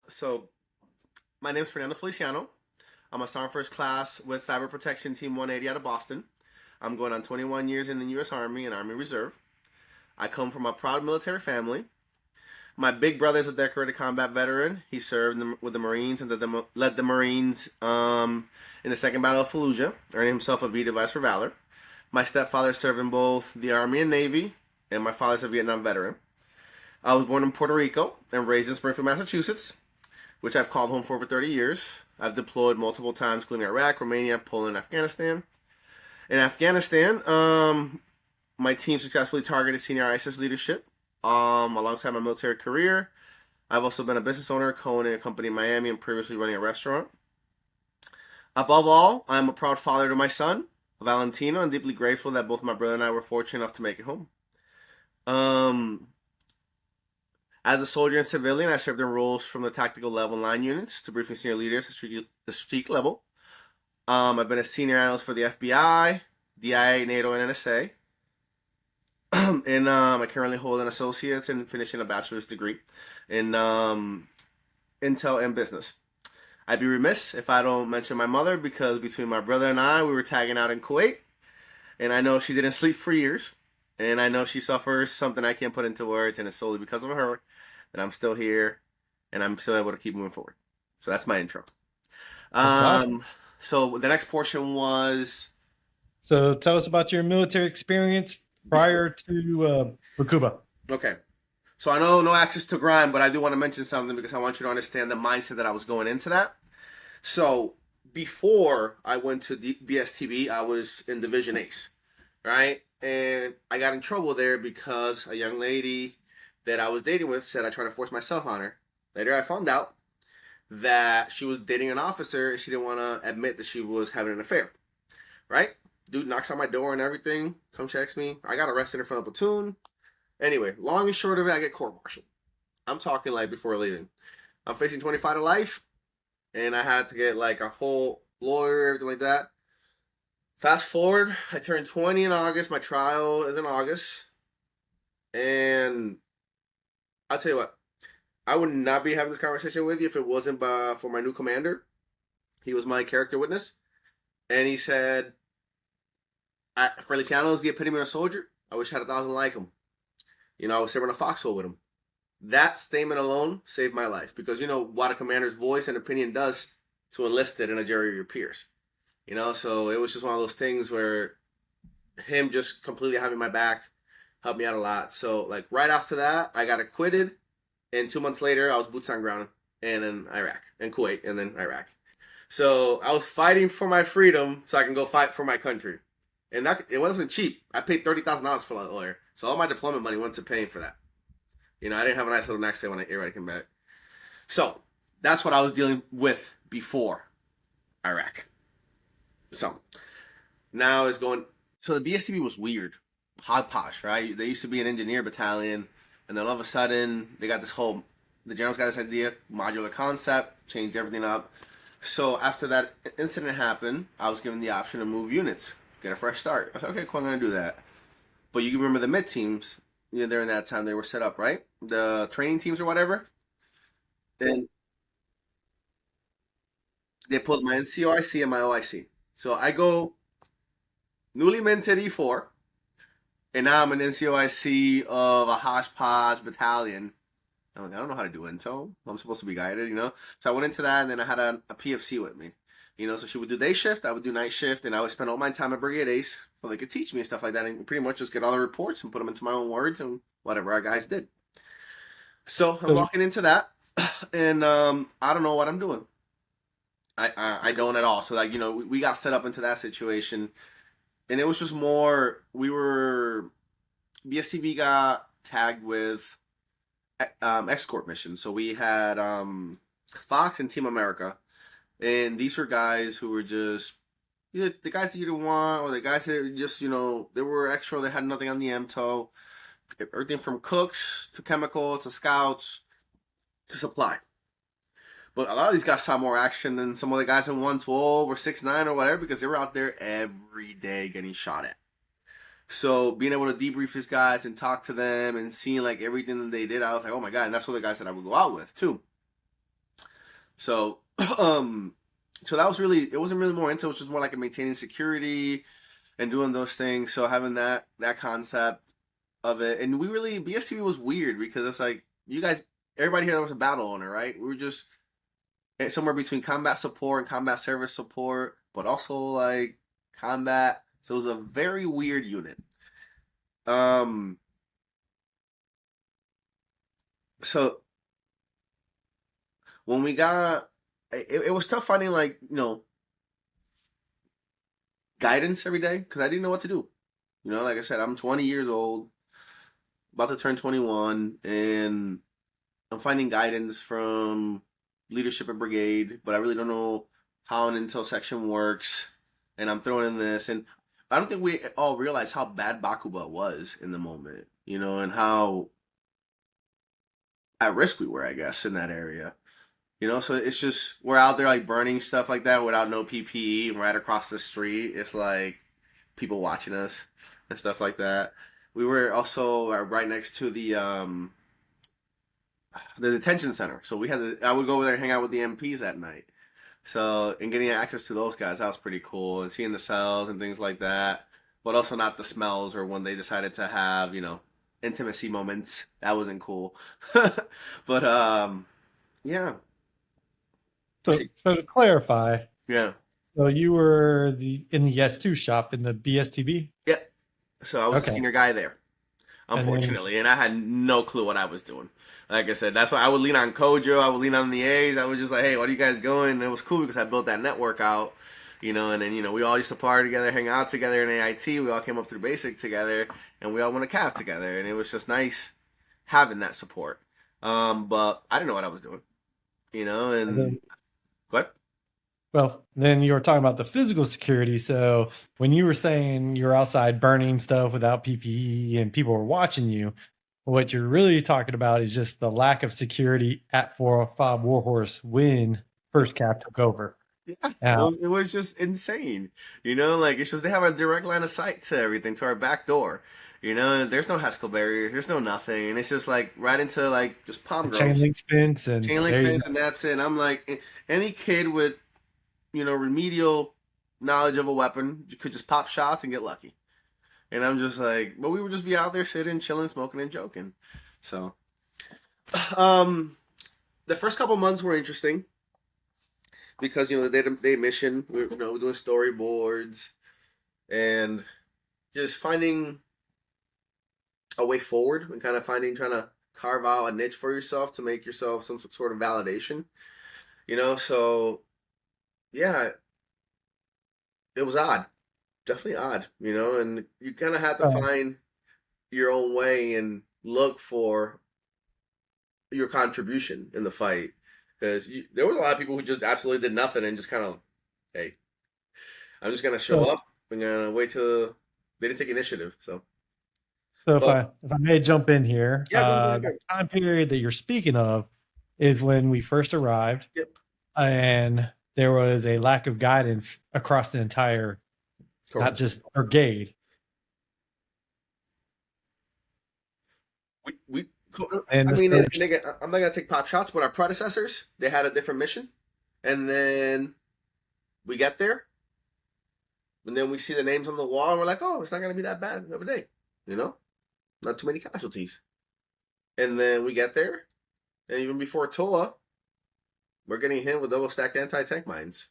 So, my name is Fernando Feliciano. I'm a Sergeant First Class with Cyber Protection Team 180 out of Boston. I'm going on 21 years in the U.S. Army and Army Reserve. I come from a proud military family. My big brother is a decorated combat veteran. He served with the Marines and led the Marines in the Second Battle of Fallujah, earning himself a V device for valor. My stepfather served in both the Army and Navy, and my father's a Vietnam veteran. I was born in Puerto Rico and raised in Springfield, Massachusetts, which I've called home for over 30 years. I've deployed multiple times, including Iraq, Romania, Poland, Afghanistan. In Afghanistan, my team successfully targeted senior ISIS leadership alongside my military career. I've also been a business owner, co-owning a company in Miami and previously running a restaurant. Above all, I'm a proud father to my son, Valentino, and deeply grateful that both my brother and I were fortunate enough to make it home. As a soldier and civilian, I served in roles from the tactical level line units to briefing senior leaders at the strategic level. I've been a senior analyst for the FBI, DIA, NATO, and NSA. And I currently hold an associate's and finishing a bachelor's degree in Intel and business. I'd be remiss if I don't mention my mother because between my brother and I, we were tagging out in Kuwait. And I know she didn't sleep for years. And I know she suffers something I can't put into words, and it's solely because of her that I'm still here and I'm still able to keep moving forward. So that's my intro. That's awesome. So the next portion was So tell us about your military experience before. prior to Bakuba. Okay. So I know no access to grind, but I do want to mention something because I want you to understand the mindset that I was going into that. So before I went to BSTB, I was in Division Ace, right? And I got in trouble there because a young lady that I was dating with said I tried to force myself on her. Later, I found out that she was dating an officer and she didn't want to admit that she was having an affair, right? Dude knocks on my door and everything, comes checks me. I got arrested in front of a platoon. Anyway, long and short of it, I get court-martialed. I'm talking like before leaving. I'm facing 25 to life, and I had to get like a whole lawyer, everything like that. Fast forward, I turned 20 in August. My trial is in August. And I'll tell you what, I would not be having this conversation with you if it wasn't for my new commander. He was my character witness. And he said, Feliciano is the epitome of a soldier. I wish I had 1,000 like him. I was serving a foxhole with him. That statement alone saved my life because you know what a commander's voice and opinion does to enlisted and a jury of your peers. So it was just one of those things where him just completely having my back helped me out a lot. So like right after that, I got acquitted, and 2 months later, I was boots on ground and in Iraq and Kuwait and then Iraq. So I was fighting for my freedom so I can go fight for my country, and that it wasn't cheap. I paid $30,000 for that lawyer, so all my deployment money went to paying for that. I didn't have a nice little next day when I came back. So that's what I was dealing with before Iraq. So now it's going. So the BSTB was weird, hodgepodge, right? They used to be an engineer battalion, and then all of a sudden they got this whole. The generals got this idea, modular concept, changed everything up. So after that incident happened, I was given the option to move units, get a fresh start. I said, okay, cool, I'm gonna do that. But you can remember the mid teams, during that time they were set up, right? The training teams or whatever. And they pulled my NCOIC and my OIC. So I go newly minted E4, and now I'm an NCOIC of a hodgepodge battalion. I'm like, I don't know how to do intel. I'm supposed to be guided. So I went into that, and then I had a PFC with me. So she would do day shift, I would do night shift, and I would spend all my time at Brigade Ace so they could teach me and stuff like that, and pretty much just get all the reports and put them into my own words and whatever our guys did. So I'm So, walking into that, and I don't know what I'm doing. I don't at all. So like we got set up into that situation, and it was just more we were BSTV got tagged with escort missions. So we had Fox and Team America, and these were guys who were just either the guys that you didn't want or the guys that just they were extra. They had nothing on the MTO. Everything from cooks to chemical to scouts to supply. But a lot of these guys saw more action than some of the guys in 112 or 6'9" or whatever because they were out there every day getting shot at. So being able to debrief these guys and talk to them and seeing like everything that they did, I was like, oh my God. And that's what the guys that I would go out with too. So, so that was really, it wasn't really more into, it was just more like a maintaining security and doing those things. So having that concept of it, and we really BSTV was weird because it's like you guys, everybody here, there was a battle owner, right? We were just somewhere between combat support and combat service support, but also like combat. So it was a very weird unit. Um, so when we got, it was tough finding like guidance every day because I didn't know what to do. Like I said, I'm 20 years old, about to turn 21, and I'm finding guidance from leadership at brigade, but I really don't know how an intel section works. And I'm throwing in this, and I don't think we all realize how bad Bakuba was in the moment, and how at risk we were, I guess, in that area. So it's just we're out there like burning stuff like that without no PPE, and right across the street, it's like people watching us and stuff like that. We were also right next to the detention center, so I would go over there and hang out with the MPs at night. So and getting access to those guys, that was pretty cool, and seeing the cells and things like that. But also not the smells or when they decided to have intimacy moments. That wasn't cool. But yeah. So to clarify, Yeah. so you were in the S2 shop in the BSTB? Yeah. So I was the Okay. senior guy there, And then, unfortunately, and I had no clue what I was doing. Like I said, that's why I would lean on Kojo, I would lean on the A's. I was just like, hey, what are you guys going? And it was cool because I built that network out, and then, we all used to party together, hang out together in AIT. We all came up through basic together, and we all went to CAF together, and it was just nice having that support. But I didn't know what I was doing, and and then, what? well, then you were talking about the physical security. So when you were saying you're outside burning stuff without PPE and people were watching you, what you're really talking about is just the lack of security at 405 Warhorse when First Cap took over. Yeah, Now, it was just insane. Like it's just they have a direct line of sight to everything, to our back door. There's no Haskell barrier, there's no nothing, and it's just like right into like just palm a chain groves, link fence, and chain link there you go. fence, and that's it. And I'm like, any kid with remedial knowledge of a weapon could just pop shots and get lucky. And I'm just like, but we would just be out there sitting, chilling, smoking, and joking. So, um, the first couple months were interesting because the day mission, we're doing storyboards and just finding a way forward and kind of trying to carve out a niche for yourself to make yourself some sort of validation. So yeah, it was odd, definitely odd. And you kind of had to Uh, find your own way and look for your contribution in the fight because there was a lot of people who just absolutely did nothing and just kind of, hey, I'm just gonna show so, up. I'm gonna wait till they didn't take initiative. So, so but if I may jump in here, yeah, the time period that you're speaking of is when we first arrived, yep, and there was a lack of guidance across the entire, not correct. just brigade. We And I the mean, search, I'm not gonna take pop shots, but our predecessors they had a different mission, and then we get there, and then we see the names on the wall, and we're like, oh, it's not gonna be that bad of a day, not too many casualties. And then we get there, and even before Toa, we're getting hit with double stacked anti tank mines.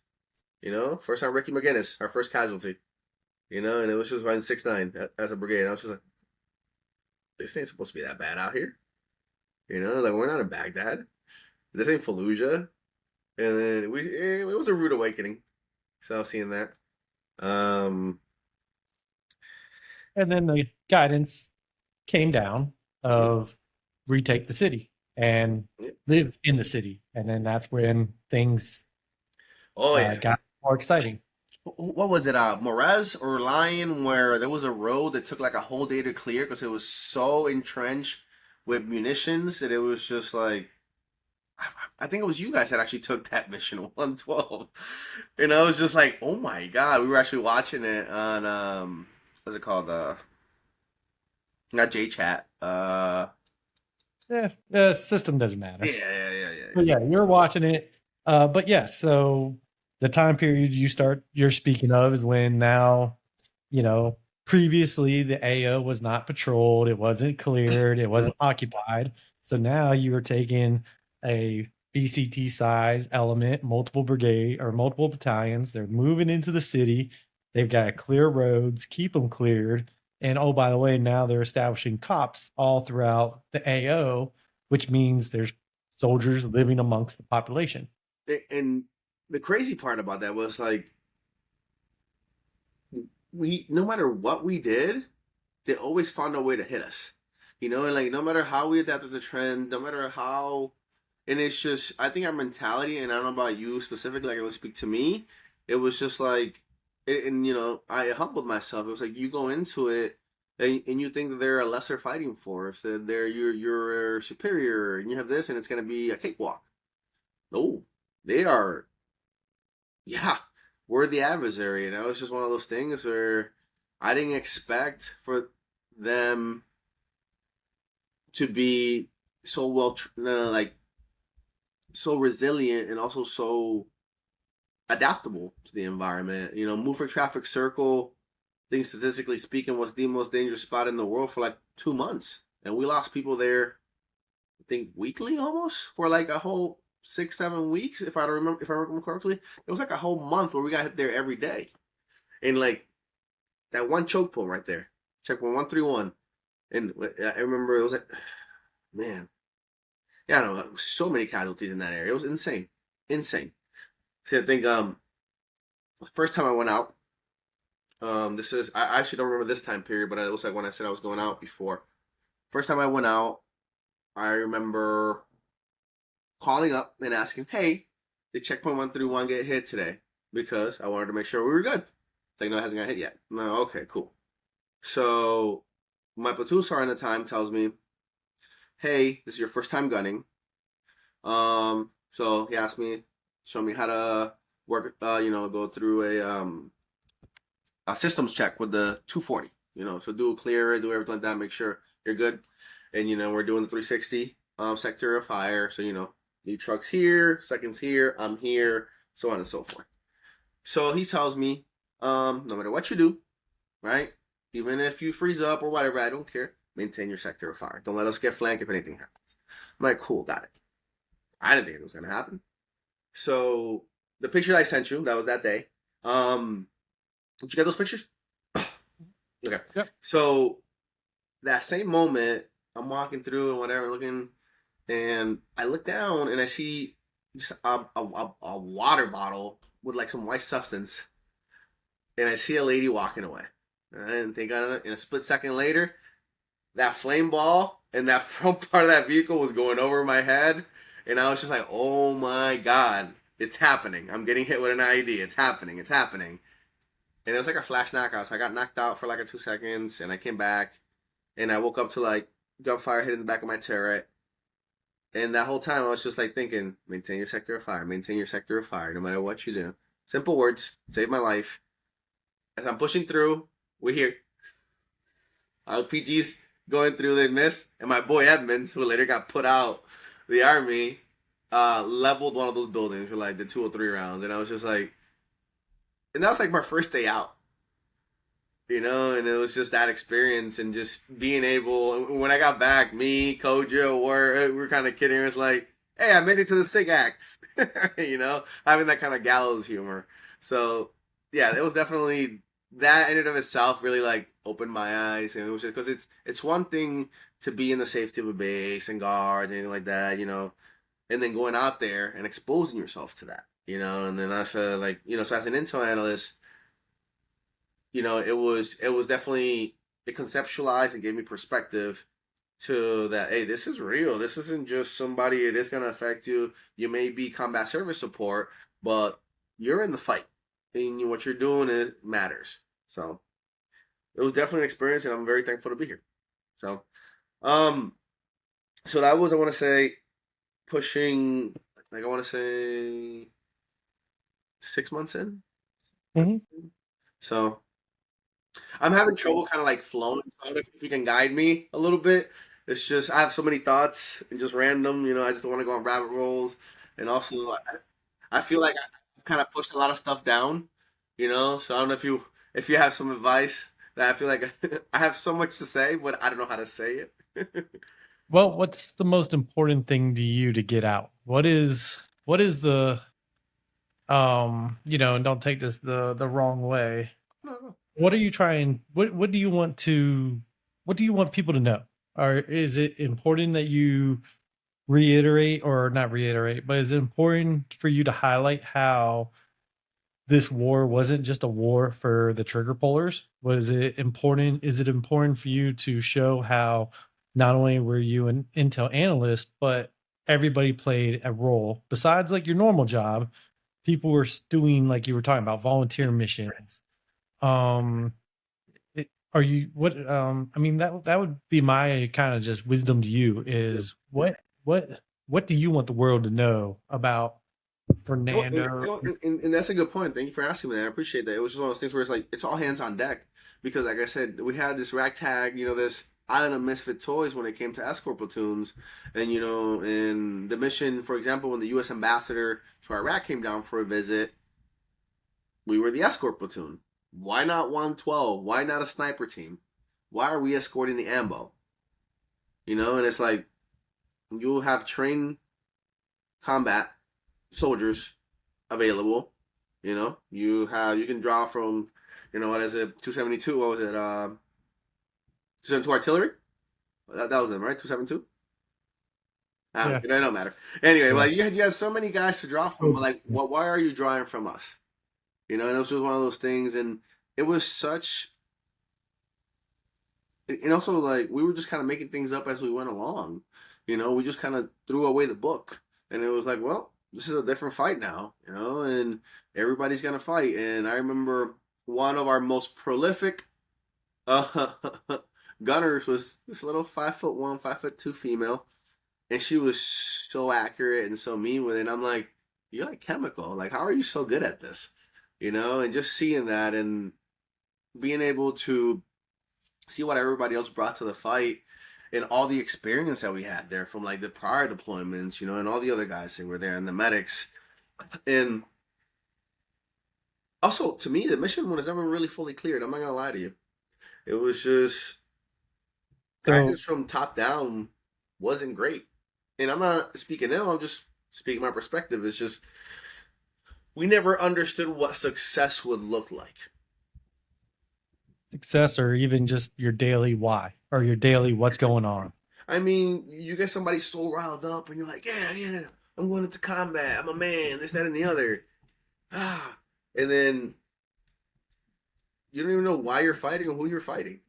First time Ricky McGinnis, our first casualty. And it was just running 6-9 as a brigade. I was just like, this ain't supposed to be that bad out here. Like we're not in Baghdad. This ain't Fallujah. And then it was a rude awakening. So seeing that. Um, and then the guidance came down yeah. of retake the city and Yeah. live in the city. And then that's when things Oh yeah. got more exciting. What was it? Moraz or Lion, where there was a road that took like a whole day to clear because it was so entrenched with munitions that it was just like I think it was you guys that actually took that mission 112. And I was just like, oh my god, we were actually watching it on what's it called? Not J Chat. Yeah, the system doesn't matter. Yeah, yeah, yeah, yeah, But yeah. yeah, you're watching it. But yes, so the time period you're speaking of is when now, you know, previously the AO was not patrolled, it wasn't cleared, it wasn't occupied. So now you are taking a BCT size element, multiple brigade or multiple battalions. They're moving into the city. They've got to clear roads, keep them cleared. And oh, by the way, now they're establishing cops all throughout the AO, which means there's soldiers living amongst the population. And the crazy part about that was like we no matter what we did, they always found a way to hit us. And like no matter how we adapted the trend, no matter how, and it's just I think our mentality, and I don't know about you specifically, like let's speak to me, it was just like, and I humbled myself. It was like you go into it and you think that they're a lesser fighting force, that they're you're superior, and you have this, and it's gonna be a cakewalk. No, they are. Yeah, we're the adversary, and that was just one of those things where I didn't expect for them to be so like so resilient and also so adaptable to the environment. Move traffic circle, I think statistically speaking, was the most dangerous spot in the world for like 2 months, and we lost people there. I think weekly almost for like a whole 6-7 weeks, if I remember correctly. It was like a whole month where we got hit there every day, and like that one choke point right there, checkpoint 131, and I remember it was like, man, yeah, I don't know, so many casualties in that area. It was insane, insane. See, I think the first time I went out, this is I actually don't remember this time period, but it was like when I said I was going out before. First time I went out, I remember calling up and asking, "Hey, did checkpoint 131 get hit today?" Because I wanted to make sure we were good. Like, no, it hasn't got hit yet. No, okay, cool. So my platoon sergeant at the time tells me, "Hey, this is your first time gunning." So he asked me, show me how to work, go through a systems check with the 240. So do a clear, do everything like that, make sure you're good. And we're doing the 360 sector of fire. So lead trucks here, seconds here, I'm here, so on and so forth. So he tells me, no matter what you do, right? Even if you freeze up or whatever, I don't care. Maintain your sector of fire. Don't let us get flanked if anything happens. I'm like, cool, got it. I didn't think it was gonna happen. So the picture I sent you, that was that day. Did you get those pictures? Okay. Yep. So that same moment, I'm walking through and whatever, looking, and I look down and I see just a water bottle with like some white substance, and I see a lady walking away. I didn't think on it. And a split second later, that flame ball and that front part of that vehicle was going over my head, and I was just like, "Oh my god, it's happening! I'm getting hit with an IED. It's happening! It's happening!" And it was like a flash knockout. So I got knocked out for like 2 seconds, and I came back, and I woke up to like gunfire hitting the back of my turret. And that whole time I was just like thinking, maintain your sector of fire, maintain your sector of fire, no matter what you do. Simple words, save my life. As I'm pushing through, we hear RPGs going through, they miss, and my boy Edmonds, who later got put out the army, leveled one of those buildings for like the 203 rounds, and I was just like, and that was like my first day out, and it was just that experience and just being able. When I got back, me, Kojo, we were kind of kidding. It was like, "Hey, I made it to the SIG Axe," having that kind of gallows humor. So yeah, it was definitely that in and of itself really like opened my eyes, and it was just because it's one thing to be in the safety of a base and guard and anything like that, and then going out there and exposing yourself to that, and then as so as an intel analyst, it was definitely it conceptualized and gave me perspective to that. Hey, this is real. This isn't just somebody. It is going to affect you. You may be combat service support, but you're in the fight, and what you're doing it matters. So it was definitely an experience, and I'm very thankful to be here. So, um, so that was I want to say pushing like I want to say 6 months in. Mhm. So I'm having trouble kind of like flowing. So I don't know if you can guide me a little bit. It's just I have so many thoughts and just random. I just want to go on rabbit rolls, and also I feel like I've kind of pushed a lot of stuff down, So I don't know if you have some advice that I feel like I have so much to say, but I don't know how to say it. Well, what's the most important thing to you to get out? What is the and don't take this the wrong way. No, no. What are you trying what do you want to what do you want people to know? Or is it important that you reiterate, or not reiterate, but is it important for you to highlight how this war wasn't just a war for the trigger pullers? Was it important? Is it important for you to show how not only were you an intel analyst, but everybody played a role besides like your normal job? People were doing, like you were talking about, volunteer missions. Um, are you what? I mean, that would be my kind of just wisdom to you Yeah. is what do you want the world to know about Fernando? And that's a good point. Thank you for asking me that. I appreciate that. It was just one of those things where it's like it's all hands on deck because, like I said, we had this ragtag, this island of misfit toys when it came to escort platoons, and in the mission, for example, when the U.S. ambassador to Iraq came down for a visit, we were the escort platoon. Why not 112? Why not a sniper team? Why are we escorting the ambo? And it's like you have trained combat soldiers available. You can draw from, what is it, 272? What was it? 272 artillery. That was them, right? 272. Yeah, It don't matter. Anyway, yeah. like you had so many guys to draw from, but like, why are you drawing from us? And it was just one of those things, and it was such. And also, like, we were just kind of making things up as we went along. We just kind of threw away the book, and it was like, well, this is a different fight now, and everybody's gonna fight. And I remember one of our most prolific uh, gunners was this little 5'1", 5'2" female, and she was so accurate and so mean with it. And I'm like, you're like chemical. Like, how are you so good at this? And just seeing that and being able to see what everybody else brought to the fight and all the experience that we had there from like the prior deployments, and all the other guys that were there and the medics. And also, to me, the mission was never really fully cleared. I'm not gonna lie to you. It was just So guidance from top down wasn't great. And I'm not speaking ill. I'm just speaking my perspective. It's just we never understood what success would look like. success, or even just your daily why, or your daily what's going on. I mean, you get somebody so riled up, and you're like, yeah, yeah, I'm going into combat. I'm a man. This, that, and the other. Ah, and then you don't even know why you're fighting or who you're fighting.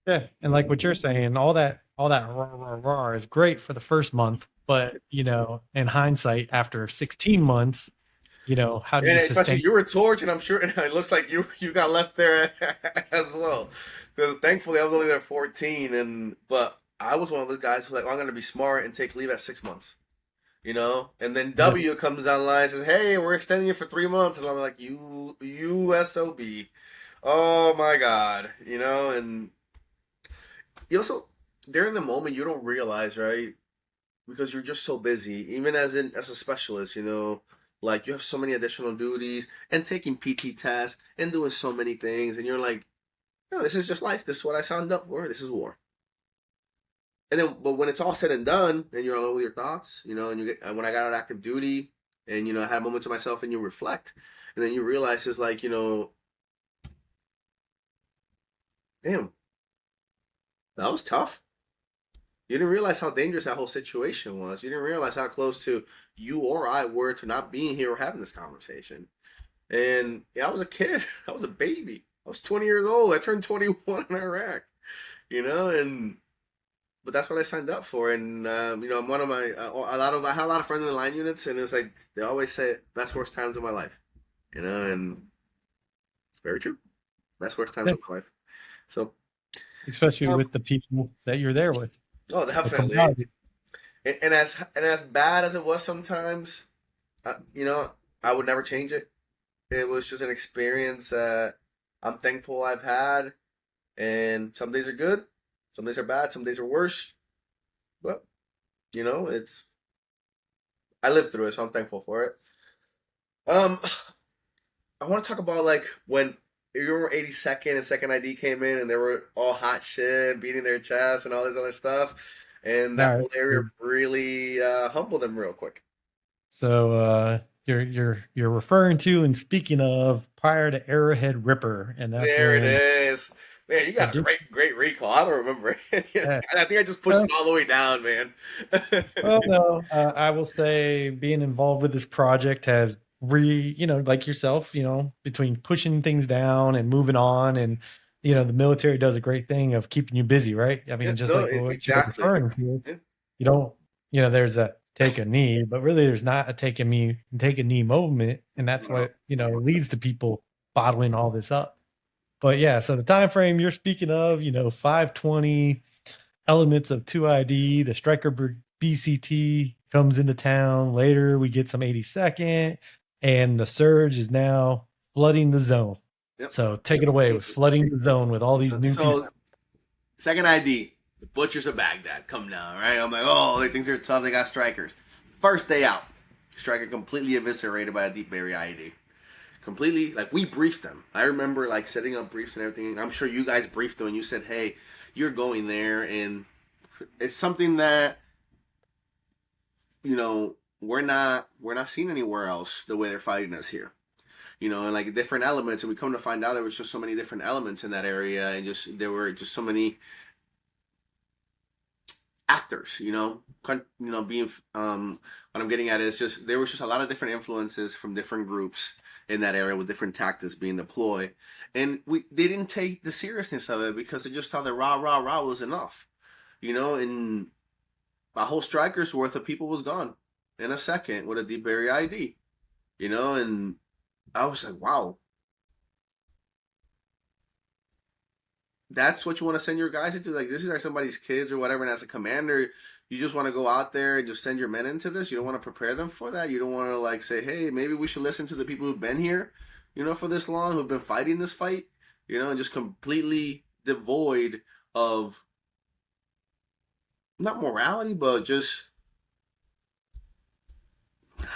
Yeah, and like what you're saying, all that rah, rah, rah is great for the first month, but in hindsight, after 16 months, how do And you especially sustain? you were torch, and I'm sure and it looks like you got left there as well. Because thankfully I was only there 14, but I was one of those guys who like, I'm gonna be smart and take leave at 6 months. And then Yeah. W comes online and says, "Hey, we're extending you for 3 months," and I'm like, "You SOB, oh my god," And you also during the moment you don't realize, right? Because you're just so busy, even as a specialist, like you have so many additional duties and taking PT tests and doing so many things, and you're like, no, this is just life. This is what I signed up for. This is war. And then, but when it's all said and done, and you're alone with your thoughts, and you get when I got out active duty, and I had a moment to myself, and you reflect, and then you realize it's like, damn, that was tough. You didn't realize how dangerous that whole situation was. You didn't realize how close to you or I were to not being here or having this conversation. And yeah, I was a kid. I was a baby. I was 20 years old. I turned 21 in Iraq, and but that's what I signed up for. And I'm one of my I had a lot of friends in the line units, and it was like they always say best worst times of my life, and it's very true. Best worst times Yeah, of my life. So, especially um, with the people that you're there with, oh, the definitely. camaraderie. And as bad as it was sometimes, I would never change it. It was just an experience that I'm thankful I've had. And some days are good, some days are bad, some days are worse. But it's I lived through it, so I'm thankful for it. Um, I want to talk about like when you remember 82nd and Second ID came in and they were all hot shit, beating their chest and all this other stuff, and that All whole area right. really humbled them real quick. So you're referring to and speaking of prior to Arrowhead Ripper, and that's There it when is. Man, you the got a great recall. I don't remember. I think I just pushed it all the way down, man. well, no, I will say being involved with this project has like yourself, between pushing things down and moving on, and the military does a great thing of keeping you busy, right? I Yeah, mean, just no, like what you're exactly. referring to, Yeah, you don't, there's a take a knee, but really there's not a take a knee movement, and that's no, what leads to people bottling all this up. But yeah, so the time frame you're speaking of, 520 elements of 2ID, the striker BCT comes into town. Later, we get some 82nd, and the surge is now flooding the zone. yep. So take it away with flooding the zone with all these So, new people. so Second ID, the Butchers of Baghdad come down, right? I'm like, oh, they think they're tough. They got strikers. First day out, striker completely eviscerated by a deep area ID. Completely, like we briefed them. I remember like setting up briefs and everything. I'm sure you guys briefed them and you said, hey, you're going there, and it's something that we're not seeing anywhere else the way they're fighting us here. And like different elements, and we come to find out there was just so many different elements in that area, and just there were just so many actors, being what I'm getting at is just there was just a lot of different influences from different groups in that area with different tactics being deployed, and they didn't take the seriousness of it because they just thought that rah rah rah was enough, and a whole striker's worth of people was gone in a second with a deep area ID, and I was like, wow, that's what you want to send your guys into? Like, this is like somebody's kids or whatever, and as a commander, you just want to go out there and just send your men into this? You don't want to prepare them for that? You don't want to, like, say, hey, maybe we should listen to the people who've been here, for this long, who've been fighting this fight, and just completely devoid of, not morality, but just,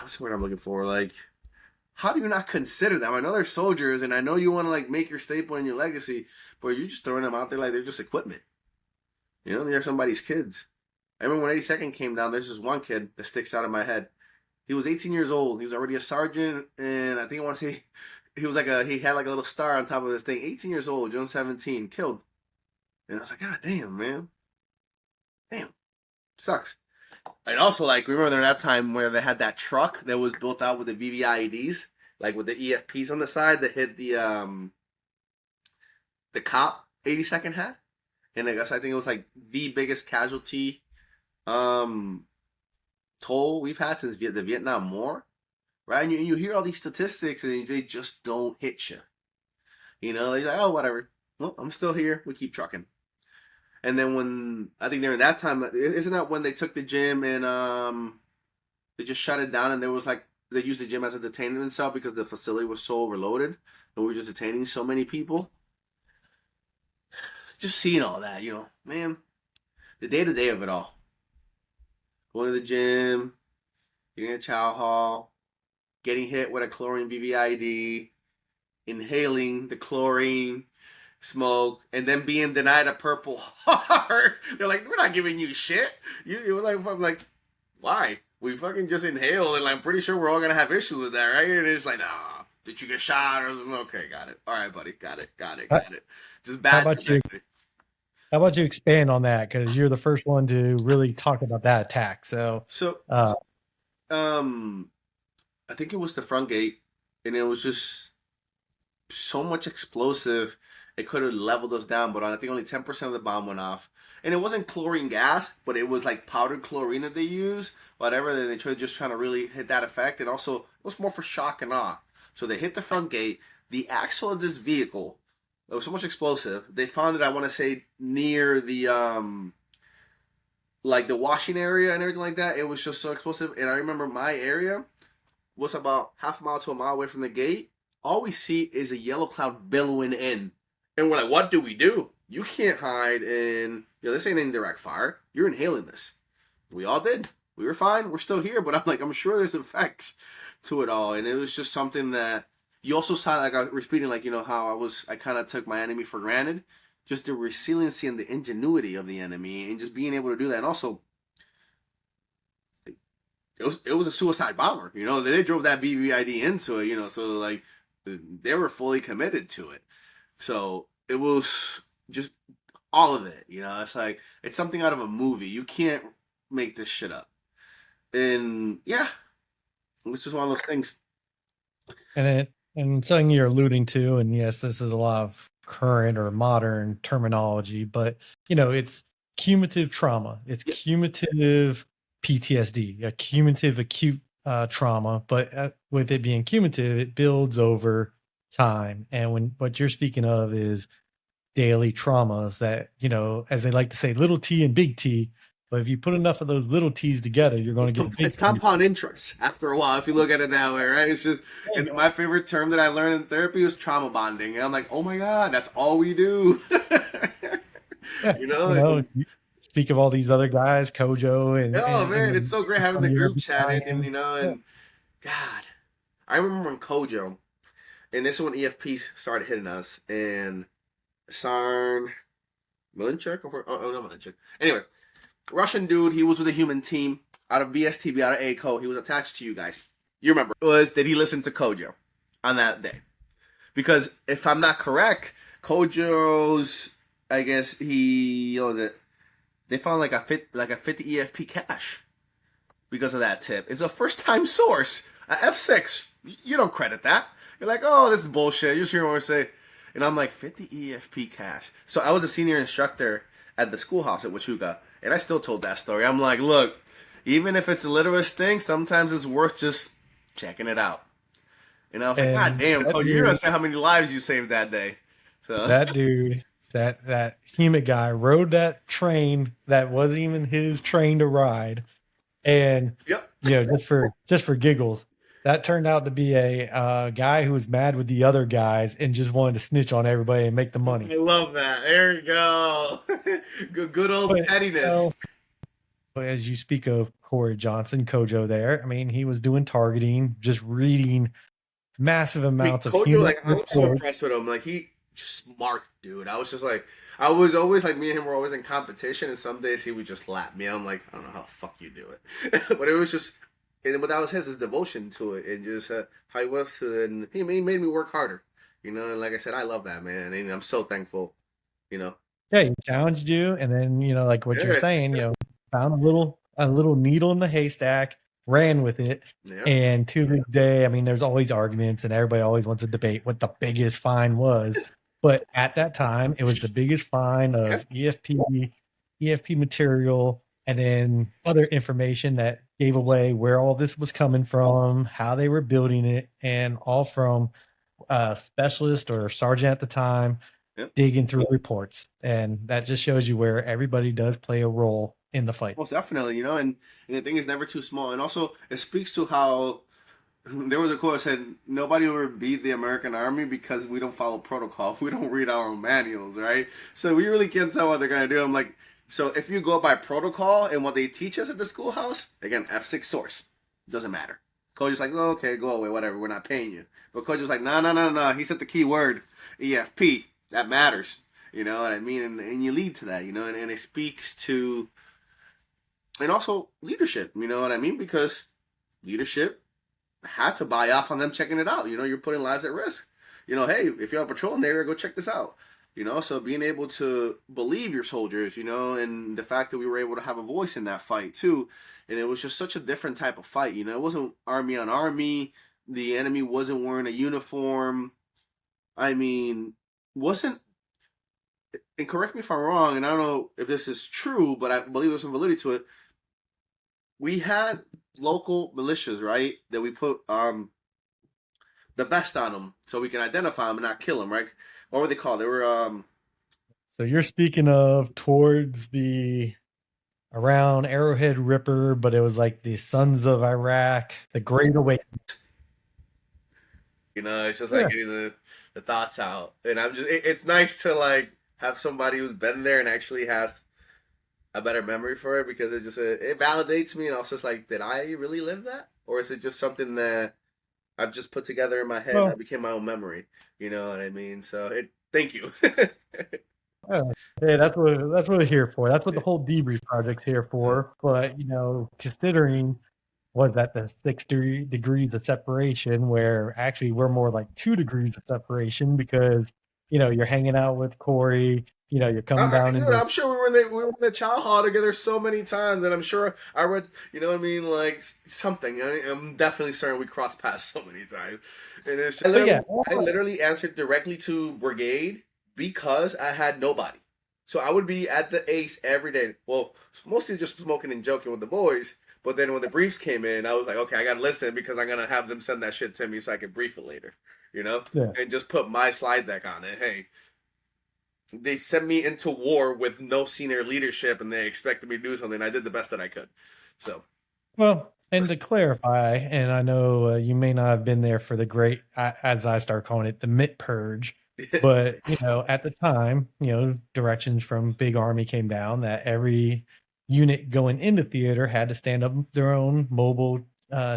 what's the word I'm looking for? Like, how do you not consider them? I know they're soldiers, and I know you want to, like, make your staple and your legacy, but you're just throwing them out there like they're just equipment. They're somebody's kids. I remember when 82nd came down, there's this one kid that sticks out in my head. He was 18 years old. He was already a sergeant, and I think I want to say he had like a little star on top of his thing. 18 years old, June 17, killed. And I was like, God damn, man. Damn. Sucks. And also, like, remember that time where they had that truck that was built out with the VVIEDs, like with the EFPs on the side that hit the cop 82nd had? And I think it was like the biggest casualty um toll we've had since the Vietnam War, right? And you hear all these statistics and they just don't hit you. They're like, oh, whatever. Well, I'm still here. We keep trucking. And then when I think during that time, isn't that when they took the gym and they just shut it down, and there was like they used the gym as a detainment cell because the facility was so overloaded and we were just detaining so many people. Just seeing all that, man, the day to day of it all. Going to the gym, getting a chow hall, getting hit with a chlorine VVID, inhaling the chlorine smoke, and then being denied a Purple Heart. They're like, we're not giving you shit. You like, I'm like, why? We fucking just inhaled, and I'm pretty sure we're all gonna have issues with that, right? And it's like, nah, did you get shot? Or okay, got it. All right, buddy, got it. Just How bad about you? trajectory. How about you expand on that? Because you're the first one to really talk about that attack. So, So, uh, um, I think it was the front gate, and it was just so much explosive. It could have leveled us down, but I think only 10% of the bomb went off. And it wasn't chlorine gas, but it was like powdered chlorine that they use, whatever. Then they tried just trying to really hit that effect. And also, it was more for shock and awe. So they hit the front gate. The axle of this vehicle, there was so much explosive. They found it, I want to say, near the like the washing area and everything like that. It was just so explosive. And I remember my area was about half a mile to a mile away from the gate. All we see is a yellow cloud billowing in. And we're like, what do we do? You can't hide in, this ain't indirect fire. You're inhaling this. We all did. we were fine. We're still here, but I'm like, I'm sure there's effects to it all. And it was just something that you also saw, like I was repeating, like, how I kind of took my enemy for granted. Just the resiliency and the ingenuity of the enemy and just being able to do that. And also, it was a suicide bomber. They drove that BBID into it. So like they were fully committed to it. So it was just all of it. It's like it's something out of a movie. You can't make this shit up. And yeah, it's just one of those things. And something you're alluding to, and yes, this is a lot of current or modern terminology, but it's cumulative trauma. It's Yep. cumulative PTSD, a cumulative acute trauma. But with it being cumulative, it builds over time. And what you're speaking of is daily traumas that, as they like to say, little T and big T. But if you put enough of those little T's together, you're going to get big It's compound interest after a while, if you look at it that way, right? It's just, and my favorite term that I learned in therapy was trauma bonding. And I'm like, oh my God, that's all we do. Yeah, you know? you speak of all these other guys, Kojo Oh man, it's and so great having the group chat and everything, yeah. and God, I remember when Kojo, and this is when EFP started hitting us, and Sarn Milinchuk, no Milinchuk. Anyway, Russian dude, he was with a human team out of BSTB, out of ACO. He was attached to you guys. You remember? Did he listen to Kojo on that day? Because if I'm not correct, Kojo's, I guess they found like a 50 EFP cache because of that tip. It's a first time source. A F6. You don't credit that. You're like, oh, this is bullshit. You just hear what I say. And I'm like, 50 EFP cache. So I was a senior instructor at the schoolhouse at Huachuca, and I still told that story. I'm like, look, even if it's the littlest thing, sometimes it's worth just checking it out. And I was like, God damn, Cody, you don't understand how many lives you saved that day. So that dude, that human guy rode that train that wasn't even his train to ride. And yep. just for giggles, that turned out to be a guy who was mad with the other guys and just wanted to snitch on everybody and make the money. I love that. There you go. good old pettiness. But as you speak of Corey Johnson, Kojo there, I mean, he was doing targeting, just reading massive amounts of Kojo, human like, I'm so impressed with him. Like, he just smart, dude. I was just like, I was always like, me and him were always in competition, and some days he would just lap me. I'm like, I don't know how the fuck you do it. But it was just, and what that was his devotion to it, and just how he was to it. And he made me work harder, and like I said, I love that, man. And I'm so thankful, Yeah, he challenged you, and then like what you're saying, found a little needle in the haystack, ran with it, and to this day, I mean, there's always arguments, and everybody always wants to debate what the biggest find was. But at that time, it was the biggest find of EFP material, and then other information that gave away where all this was coming from, how they were building it, and all from a specialist or sergeant at the time digging through reports. And that just shows you where everybody does play a role in the fight. Most definitely, and the thing is never too small. And also, it speaks to how there was a quote that said, nobody will beat the American Army because we don't follow protocol. We don't read our own manuals, right? So we really can't tell what they're going to do. I'm like, so if you go by protocol and what they teach us at the schoolhouse, again, F6 source, doesn't matter. Coach is like, oh, okay, go away, whatever, we're not paying you. But Coach was like, no. He said the key word, EFP. That matters. You know what I mean? And you lead to that, and it speaks to, and also leadership, you know what I mean? Because leadership had to buy off on them checking it out. You're putting lives at risk. Hey, if you're on patrol in the area, go check this out. So being able to believe your soldiers, and the fact that we were able to have a voice in that fight too. And it was just such a different type of fight. It wasn't army on army. The enemy wasn't wearing a uniform. I mean, wasn't, and correct me if I'm wrong, and I don't know if this is true, but I believe there's some validity to it. We had local militias, right, that we put the vest on them so we can identify them and not kill them, right? What were they called? They were So you're speaking of towards the around Arrowhead Ripper, but it was like the Sons of Iraq, the Great Awakening. It's just like getting the thoughts out, and I'm just it's nice to like have somebody who's been there and actually has a better memory for it because it validates me, and also it's like, did I really live that, or is it just something that I've just put together in my head Well, that became my own memory? You know what I mean? So thank you. uh, yeah, that's what we're here for. That's what the Yeah. whole debrief project's here Mm. for. But considering was that the degrees of separation, where actually we're more like 2 degrees of separation because you're hanging out with Corey. You're coming down Dude, into I'm sure we were in the chow hall together so many times, and I'm sure I read, you know what I mean, like something. I'm definitely certain we crossed paths so many times, and I but yeah, literally answered directly to brigade because I had nobody. So I would be at the Ace every day. Well, mostly just smoking and joking with the boys. But then when the briefs came in, I was like, okay, I gotta listen because I'm gonna have them send that shit to me so I can brief it later, yeah. and just put my slide deck on it. Hey, they sent me into war with no senior leadership, and they expected me to do something. I did the best that I could. So Well, and to clarify, and I know you may not have been there for the great, as I start calling it, the MIT purge, but at the time, directions from Big Army came down that every unit going into theater had to stand up their own mobile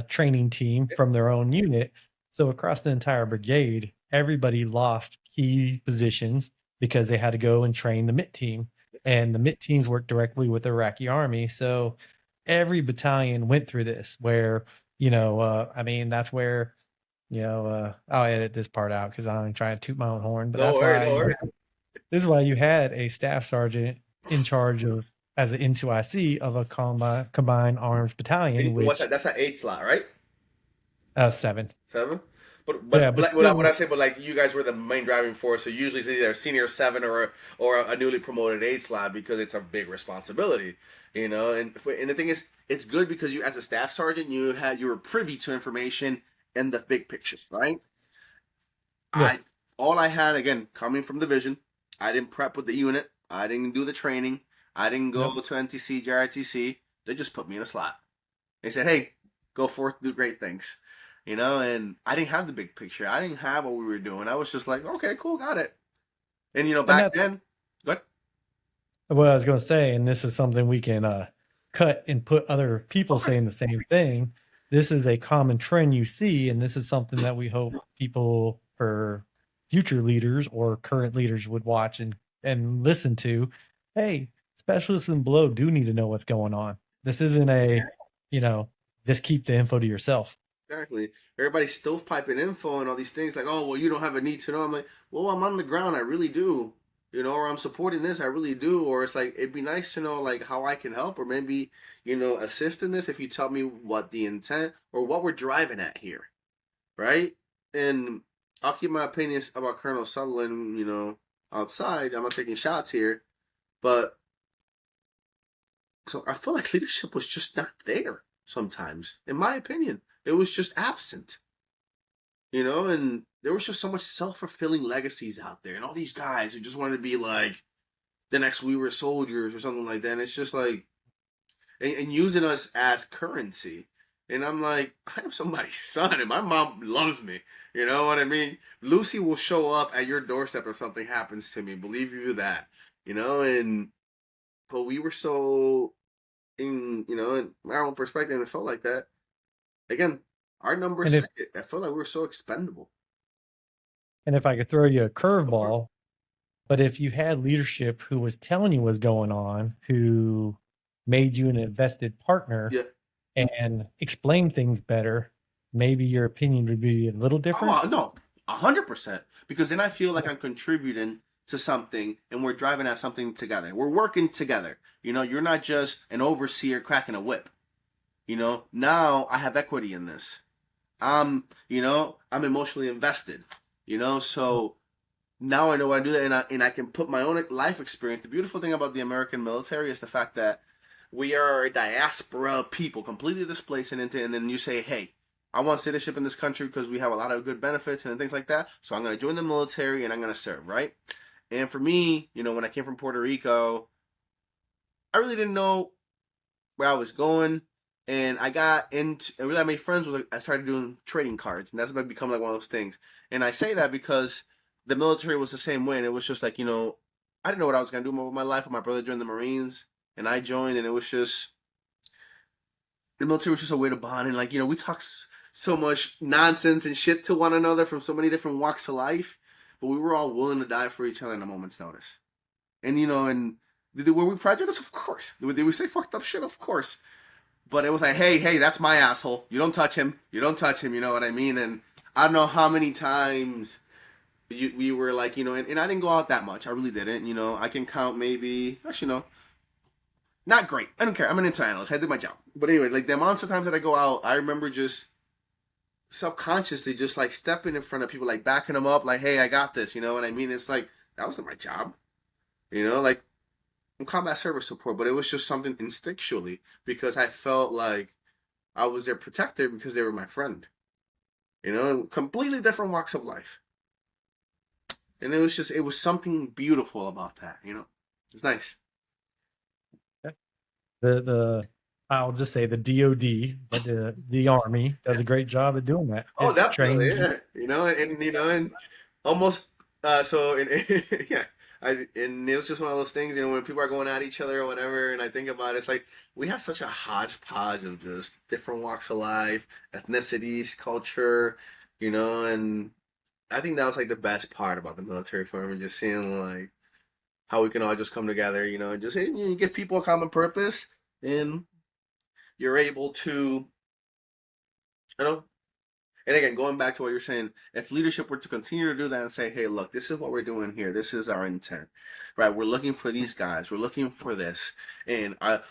training team from their own unit. So across the entire brigade, everybody lost key positions because they had to go and train the MIT team, and the MIT teams worked directly with the Iraqi army. So every battalion went through this where I mean, that's where I'll edit this part out because I'm trying to toot my own horn, but no that's worry, why no worry. this is why you had a staff sergeant in charge of, as an NCIC of a combined arms battalion, And what's that? which That's an 8 slot, right? 7. 7. But Yeah, but but like, what I still, say, but like you guys were the main driving force. So usually it's either a senior 7 or a newly promoted 8 slot because it's a big responsibility, And the thing is, it's good because you, as a staff sergeant, you were privy to information and the big picture, right? yeah, I All I had, again, coming from division, I didn't prep with the unit. I didn't do the training. I didn't yep. go to NTC, JRTC. They just put me in a slot. They said, "Hey, go forth, do great things," And I didn't have the big picture. I didn't have what we were doing. I was just like, "Okay, cool, got it." And And back that's then, good. what I was going to say, and this is something we can cut and put other people Okay. saying the same thing. This is a common trend you see, and this is something that we hope people for future leaders or current leaders would watch and listen to. Hey, specialists and below do need to know what's going on. This isn't you know, just keep the info to yourself. Exactly. Everybody's stovepiping info and all these things like, "Oh, well, you don't have a need to know." I'm like, "Well, I'm on the ground. I really do." Or I'm supporting this. I really do. Or it's like, it'd be nice to know like how I can help, or maybe assist in this if you tell me what the intent or what we're driving at here, right? And I'll keep my opinions about Colonel Sutherland, outside. I'm not taking shots here, but so I feel like leadership was just not there sometimes, in my opinion. It was just absent. And there was just so much self-fulfilling legacies out there, and all these guys who just wanted to be like the next We Were Soldiers or something like that. And it's just like, and using us as currency. And I'm like, I am somebody's son, and my mom loves me. You know what I mean? Lucy will show up at your doorstep if something happens to me. Believe you that. And but we were so in my own perspective, it felt like that. Again, our numbers And say if it. I felt like we were so expendable. I could throw you a Of course. curveball, but if you had leadership who was telling you what's going on, who made you an invested partner Yeah. and explained things better, maybe your opinion would be a little different. Oh no, 100%. Because then I feel like I'm contributing to something, and we're driving at something together. We're working together. You're not just an overseer cracking a whip. Now I have equity in this. I'm emotionally invested. So now I know what I do, and I can put my own life experience. The beautiful thing about the American military is the fact that we are a diaspora of people completely displaced, and then you say, "Hey, I want citizenship in this country because we have a lot of good benefits and things like that. So I'm going to join the military and I'm going to serve, right?" And for me, when I came from Puerto Rico, I really didn't know where I was going, and I really, I made friends with. I started doing trading cards, and that's become like one of those things. And I say that because the military was the same way, and it was just like, I didn't know what I was gonna do with my life. My brother joined the Marines, and I joined, and it was just the military was just a way to bond. And like, you know, we talk so much nonsense and shit to one another from so many different walks of life, but we were all willing to die for each other in a moment's notice. And you know, and were we prejudiced? Of course. Did we say fucked up shit? Of course. But it was like, hey, that's my asshole. You don't touch him. You don't touch him. You know what I mean? And I don't know how many times we were like, you know, and I didn't go out that much. I really didn't. You know, I can count maybe, actually, no, not great. I don't care. I'm an intern analyst. I did my job. But anyway, like the amounts of times that I go out, I remember just subconsciously just like stepping in front of people, like backing them up, like, hey, I got this. You know what I mean? It's like, that wasn't my job. You know, like I'm combat service support, but it was just something instinctually because I felt like I was their protector because they were my friend. You know, completely different walks of life. And it was something beautiful about that, you know? It's nice. The I'll just say the DoD, but the Army does Yeah. a great job at doing that. Oh, It definitely, trains you. yeah. You know, and almost yeah. And it was just one of those things, you know, when people are going at each other or whatever, and I think about it, it's like we have such a hodgepodge of just different walks of life, ethnicities, culture, you know, and I think that was like the best part about the military for me, just seeing like how we can all just come together, you know, and just hey, you give people a common purpose, and you're able to, you know. And again, going back to what you're saying, if leadership were to continue to do that and say, hey, look, this is what we're doing here. This is our intent, right? We're looking for these guys. We're looking for this. And a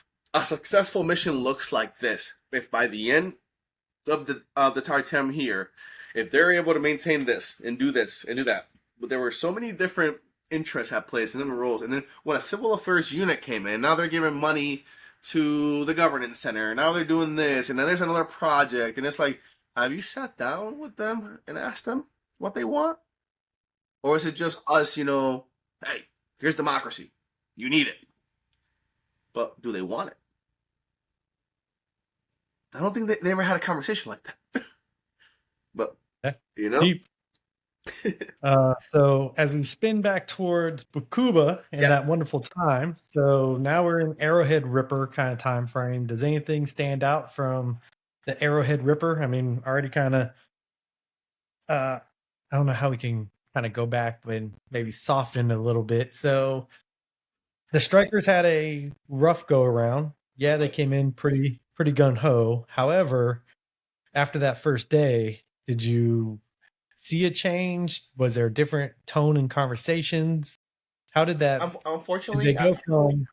successful mission looks like this. If by the end of the time here, if they're able to maintain this and do that. But there were so many different interests at play and different roles. And then when a civil affairs unit came in, now they're giving money to the governance center. Now they're doing this, and then there's another project, and it's like, have you sat down with them and asked them what they want? Or is it just us, you know, hey, here's democracy. You need it. But do they want it? I don't think they ever had a conversation like that. But, you know? Deep. So as we spin back towards Bakuba and Yeah. that wonderful time, so now we're in Arrowhead Ripper kind of time frame. Does anything stand out from the Arrowhead Ripper? I mean, already kind of, I don't know how we can kind of go back and maybe soften it a little bit. So the Strikers had a rough go around. Yeah, they came in pretty gung ho. However, after that first day, did you see a change? Was there a different tone in conversations? How did that? Did Unfortunately, they go from?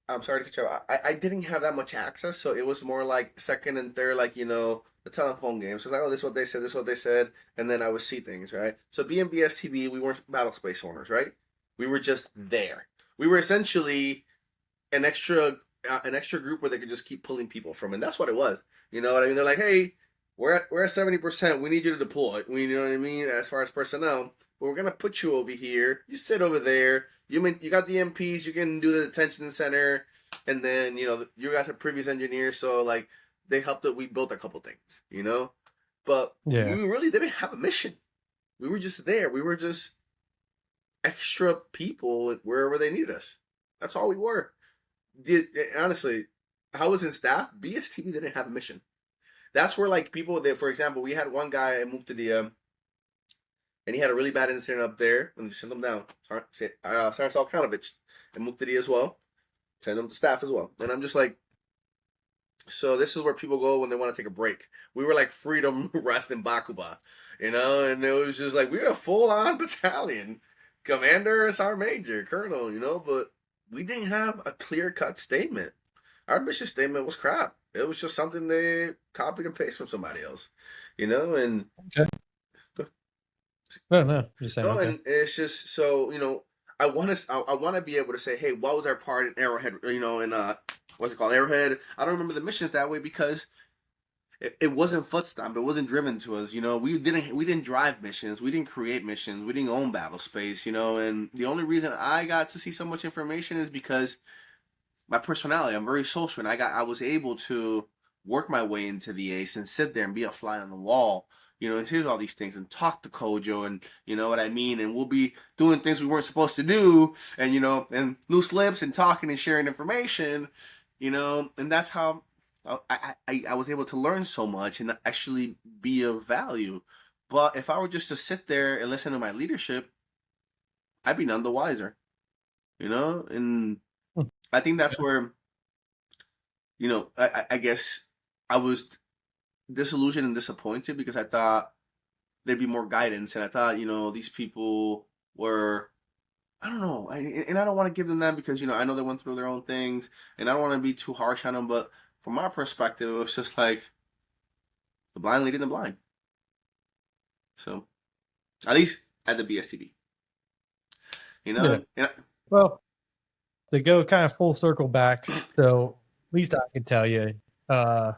I'm sorry to cut you off. I didn't have that much access, so it was more like second and third, like, you know, the telephone game. So like, oh, this is what they said, this is what they said, and then I would see things, right? So being BSTV, we weren't battle space owners, right? We were just there. We were essentially an extra group where they could just keep pulling people from, and that's what it was. You know what I mean? They're like, hey, we're at 70%. We need you to deploy. We, you know what I mean? As far as personnel, but we're gonna put you over here. You sit over there. You got the MPs. You can do the detention center, and then you know you guys are previous engineers, so like they helped that we built a couple things, you know. But Yeah. we really didn't have a mission. We were just there. We were just extra people wherever they needed us. That's all we were. Honestly, I was in staff. BSTV didn't have a mission. That's where like people that, for example, we had one guy moved to the and he had a really bad incident up there, and we sent him down. Sergeant Salkanovich and Muqtadi as well. Send him to staff as well. And I'm just like, so this is where people go when they want to take a break. We were like freedom rest in Bakuba, you know, and it was just like we were a full-on battalion, commander, sergeant major, colonel, you know, but we didn't have a clear-cut statement. Our mission statement was crap. It was just something they copied and pasted from somebody else, you know, and Okay. No, you're saying okay. and it's just so you know, I want to be able to say, hey, what was our part in Arrowhead? You know, in what's it called, Arrowhead? I don't remember the missions that way because it wasn't foot-stomped. It wasn't driven to us. You know, we didn't drive missions. We didn't create missions. We didn't own battle space. You know, and the only reason I got to see so much information is because my personality. I'm very social, and I was able to work my way into the ace and sit there and be a fly on the wall you know, and here's all these things, and talk to Kojo, and you know what I mean, and we'll be doing things we weren't supposed to do, and you know, and loose lips and talking and sharing information, you know, and that's how I was able to learn so much and actually be of value. But if I were just to sit there and listen to my leadership, I'd be none the wiser, you know, and Hmm. I think that's where, you know, I guess I was disillusioned and disappointed because I thought there'd be more guidance, and I thought, you know, these people were, I don't know, and I don't want to give them that because, you know, I know they went through their own things, and I don't want to be too harsh on them, but from my perspective, it was just like the blind leading the blind. So at least at the BSTB, you Yeah. know, and Well, to go kind of full circle back, so at least I can tell you, uh,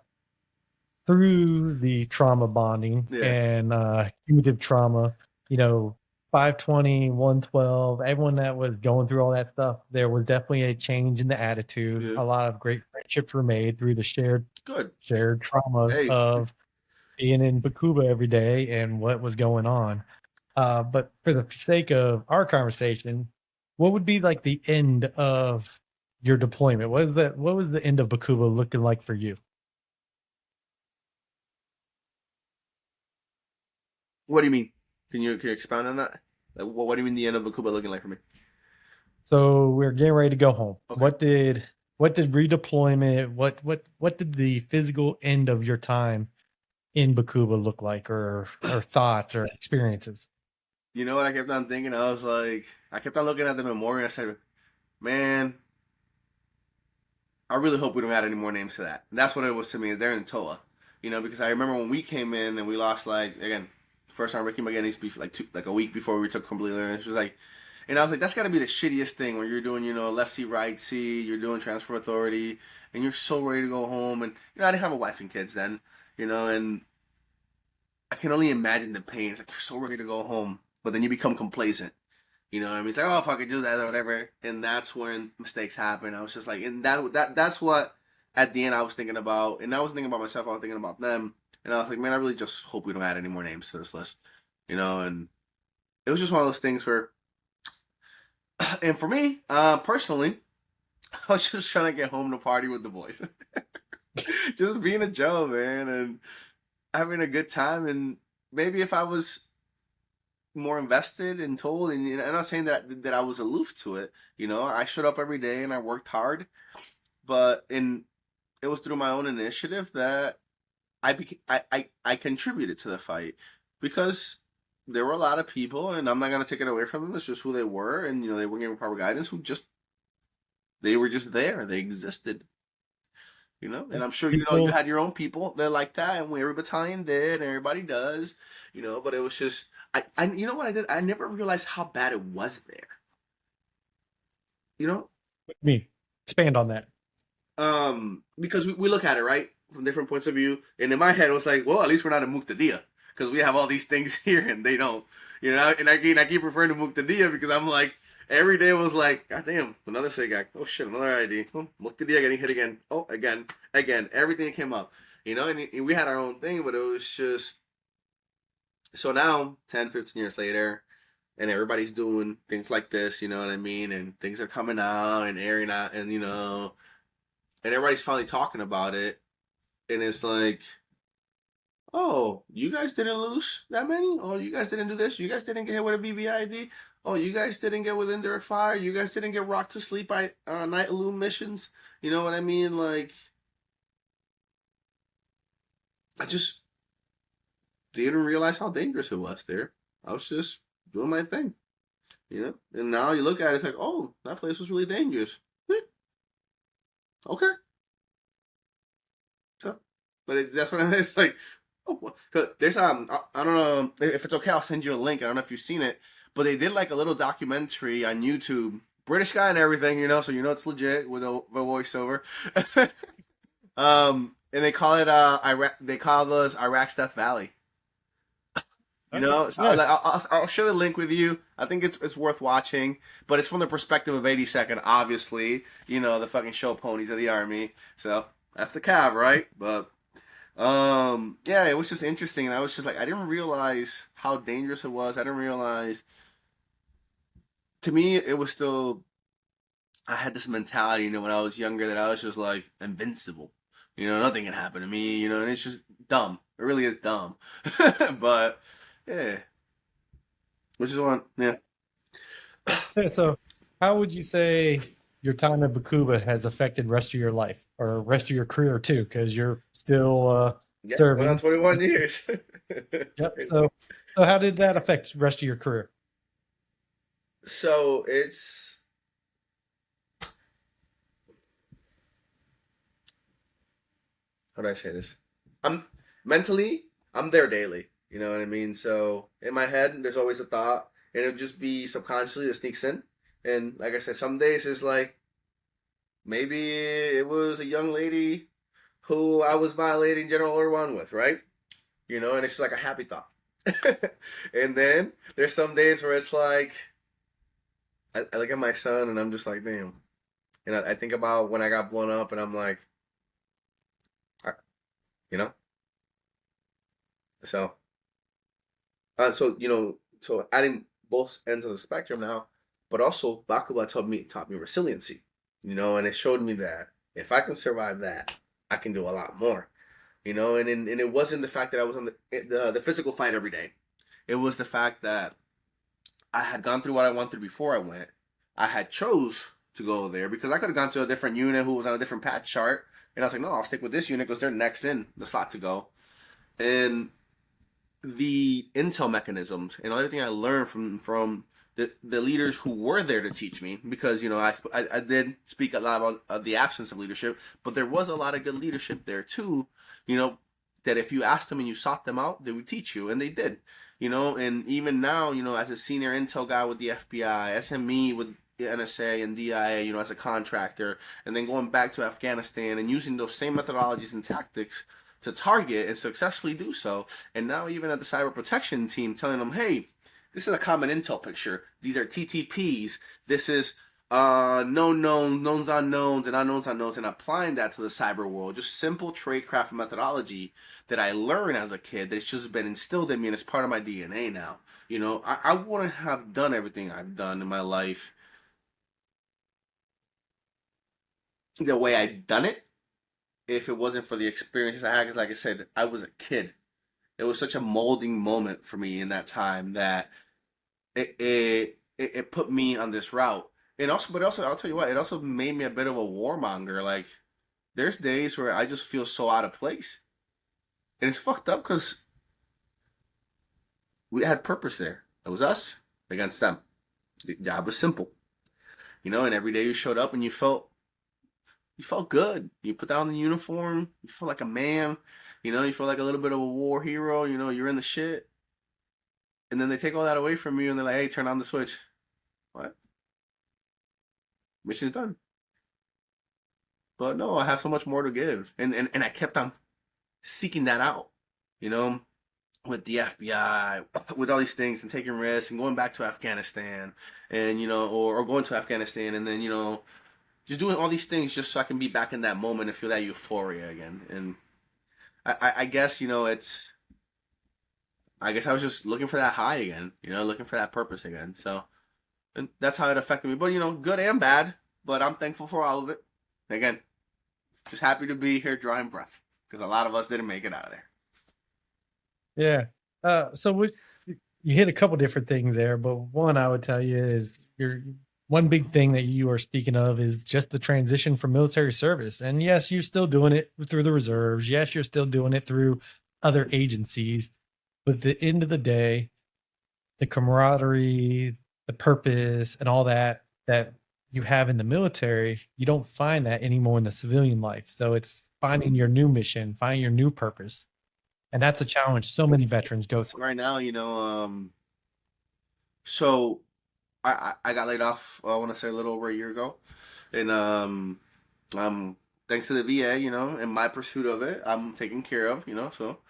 through the trauma bonding yeah, and cumulative trauma, you know, 520, 112, everyone that was going through all that stuff, there was definitely a change in the attitude. yeah, A lot of great friendships were made through the good. shared traumas Hey, of being in Bakuba every day and what was going on. But for the sake of our conversation, what would be like the end of your deployment? What is that? What was the end of Bakuba looking like for you? what do you mean? Can you expound on that? Like, what do you mean the end of Bakuba looking like for me? So we're getting ready to go home. Okay. What did redeployment? What did the physical end of your time in Bakuba look like, or thoughts or experiences? You know what I kept on thinking? I was like, I kept on looking at the memorial. I said, man, I really hope we don't add any more names to that. And that's what it was to me. They're in Toa, you know, because I remember when we came in and we lost, like, again, first time Ricky McGinnis, like a week before we took completely. And she was like, and I was like, that's got to be the shittiest thing when you're doing, you know, left seat, right seat, you're doing transfer authority, and you're so ready to go home. And you know, I didn't have a wife and kids then, you know, and I can only imagine the pain. It's like you're so ready to go home, but then you become complacent. You know what I mean? It's like, oh, if I could do that or whatever. And that's when mistakes happen. I was just like, and that's what at the end I was thinking about. And I was thinking about myself, I was thinking about them. And I was like, man, I really just hope we don't add any more names to this list. You know, and it was just one of those things where, and for me, personally, I was just trying to get home to party with the boys. Just being a Joe, man, and having a good time. And maybe if I was more invested and told, and I'm not saying that I was aloof to it. You know, I showed up every day and I worked hard, but it was through my own initiative that I contributed to the fight because there were a lot of people, and I'm not gonna take it away from them. It's just who they were, and you know they weren't given proper guidance. They were just there. They existed. You know, and I'm sure you know you People, had your own people that like that, and every battalion did, and everybody does. You know, but it was just I you know what I did? I never realized how bad it was there. You know, me, expand on that. because we look at it right from different points of view, and in my head it was like, well, at least we're not in Muqtadiya because we have all these things here and they don't. You know, and I keep referring to Muqtadiya because I'm like every day was like, God damn, another Sigak. Oh shit, another ID. Oh, Muqtadiya getting hit again. Oh, again, everything came up. You know, and we had our own thing, but it was just so now 10, 15 years later, and everybody's doing things like this. You know what I mean? And things are coming out and airing out, and you know, and everybody's finally talking about it, and it's like, oh, you guys didn't lose that many? Oh, you guys didn't do this? You guys didn't get hit with a BBID? Oh, you guys didn't get with indirect fire? You guys didn't get rocked to sleep by night illume missions? You know what I mean? Like, I just didn't realize how dangerous it was there. I was just doing my thing, you know? And now you look at it, it's like, oh, that place was really dangerous. Okay. So, but that's what it's like. Oh, cause there's I don't know if it's okay. I'll send you a link. I don't know if you've seen it, but they did like a little documentary on YouTube, British guy and everything, you know, so you know it's legit with a voiceover. And they call it Iraq. They call those Iraq's Death Valley. You Okay. know, so Yeah. I'll share the link with you. I think it's worth watching, but it's from the perspective of 82nd, obviously. You know, the fucking show ponies of the army. So that's the Cav, right? But Yeah, it was just interesting, and I was just like, I didn't realize how dangerous it was. I didn't realize. To me, it was still. I had this mentality, when I was younger, that I was just like invincible. Nothing can happen to me. And it's just dumb. It really is dumb. But yeah, which is one. Yeah. Yeah, so how would you say your time at Bakuba has affected rest of your life or rest of your career too? Because you're still Yeah, going on serving. 21 years. Yep. So how did that affect rest of your career? So it's how do I say this? I'm mentally, I'm there daily. You know what I mean? So in my head, there's always a thought, and it'll just be subconsciously that sneaks in. And like I said, some days it's like maybe it was a young lady who I was violating General Order One with, right? And it's just like a happy thought. And then there's some days where it's like I look at my son and I'm just like, damn. And I think about when I got blown up, and I'm like, I, you know, so so adding both ends of the spectrum now, but also Bakuba taught me resiliency, and it showed me that if I can survive that, I can do a lot more, and it wasn't the fact that I was on the physical fight every day. It was the fact that I had gone through what I went through before I went. I had chose to go there because I could have gone to a different unit who was on a different patch chart, and I was like, no, I'll stick with this unit because they're next in the slot to go. And the intel mechanisms and everything I learned from the leaders who were there to teach me, because I did speak a lot about the absence of leadership, but there was a lot of good leadership there too. That if you asked them and you sought them out, they would teach you, and they did. And even now, as a senior intel guy with the FBI, SME with the NSA and DIA, as a contractor, and then going back to Afghanistan and using those same methodologies and tactics to target and successfully do so. And now even at the cyber protection team telling them, hey, this is a common intel picture. These are TTPs. This is known knowns, knowns unknowns, and unknowns unknowns, and applying that to the cyber world. Just simple tradecraft methodology that I learned as a kid that's just been instilled in me, and it's part of my DNA now. I wouldn't have done everything I've done in my life the way I'd done it if it wasn't for the experiences I had. 'Cause like I said, I was a kid. It was such a molding moment for me in that time that it put me on this route. And also, but also, I'll tell you what, it also made me a bit of a warmonger. Like, there's days where I just feel so out of place, and it's fucked up because we had purpose there. It was us against them. The job was simple, and every day you showed up and you felt good. You put that on the uniform, you felt like a man. You felt like a little bit of a war hero. You're in the shit, and then they take all that away from you, and they're like, "Hey, turn on the switch." What? Mission's done. But no, I have so much more to give, and I kept on seeking that out. You know, with the FBI, with all these things, and taking risks, and going back to Afghanistan, and or going to Afghanistan, and then just doing all these things just so I can be back in that moment and feel that euphoria again. And I guess it's. I guess I was just looking for that high again, looking for that purpose again. So, and that's how it affected me. But good and bad. But I'm thankful for all of it. Again, just happy to be here drawing breath because a lot of us didn't make it out of there. Yeah. So you hit a couple different things there, but one I would tell you is one big thing that you are speaking of is just the transition from military service. And yes, you're still doing it through the reserves. Yes, you're still doing it through other agencies. But at the end of the day, the camaraderie, the purpose, and all that you have in the military, you don't find that anymore in the civilian life. So it's finding your new mission, finding your new purpose. And that's a challenge so many veterans go through. Right now, so I got laid off. I want to say a little over a year ago, and thanks to the VA, and my pursuit of it, I'm taken care of, so.